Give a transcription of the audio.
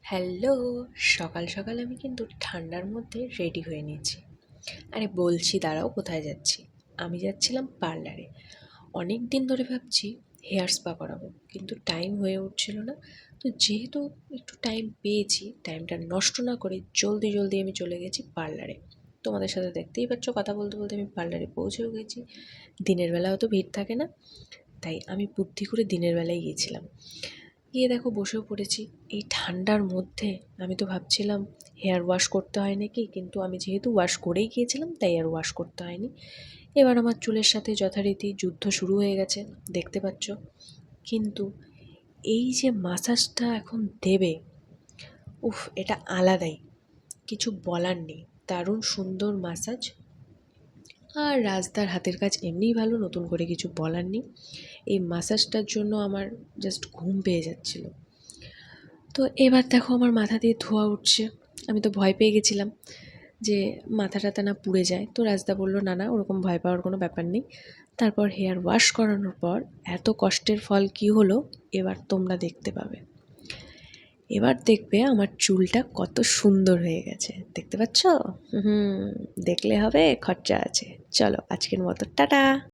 Hello! সকাল সকাল আমি কিন্তু ঠান্ডার মধ্যে রেডি হয়ে নিয়েছি। আরে বলছি দাঁড়াও কোথায় যাচ্ছি? আমি যাচ্ছিলাম পার্লারে। অনেক দিন ধরে ভাবছি হেয়ার স্পা করাবো, কিন্তু টাইম হয়ে উঠছিল না। তো যেহেতু একটু টাইম পেয়েছি, টাইমটা নষ্ট না করে জলদি জলদি আমি চলে গেছি পার্লারে। তোমাদের সাথে দেখতেই পাচ্ছ কথা বলতে বলতে আমি পার্লারে পৌঁছেও গেছি। দিনের বেলাও তো ভিড় থাকে না, তাই আমি বুদ্ধি করে দিনের বেলায় গিয়েছিলাম। গিয়ে দেখো বসেও পড়েছি। এই ঠান্ডার মধ্যে আমি তো ভাবছিলাম হেয়ার ওয়াশ করতে হয় নাকি, কিন্তু আমি যেহেতু ওয়াশ করেই গিয়েছিলাম তাই আর ওয়াশ করতে হয়নি। এবার আমার চুলের সাথে যথারীতি যুদ্ধ শুরু হয়ে গেছে, দেখতে পাচ্ছ। কিন্তু এই যে মাসাজটা এখন দেবে, উফ, এটা আলাদাই, কিছু বলার নেই। দারুণ সুন্দর মাসাজ। আর রাজদার হাতের কাজ এমনিই ভালো, নতুন করে কিছু বলার নেই। এই মাসাজটার জন্য আমার জাস্ট ঘুম পেয়ে যাচ্ছিল। তো এবার দেখো আমার মাথা দিয়ে ধোঁয়া উঠছে। আমি তো ভয় পেয়ে গেছিলাম যে মাথা টাথা না পুড়ে যায়। তো রাজদা বলল, না না, ওরকম ভয় পাওয়ার কোনো ব্যাপার নেই। তারপর হেয়ার ওয়াশ করানোর পর এত কষ্টের ফল কি হলো এবার তোমরা দেখতে পাবে। এবার দেখবে আমার চুলটা কত সুন্দর হয়ে গেছে, দেখতে পাচ্ছ? হুম, দেখলে হবে, খরচা আছে। চলো আজকের মতো টাটা।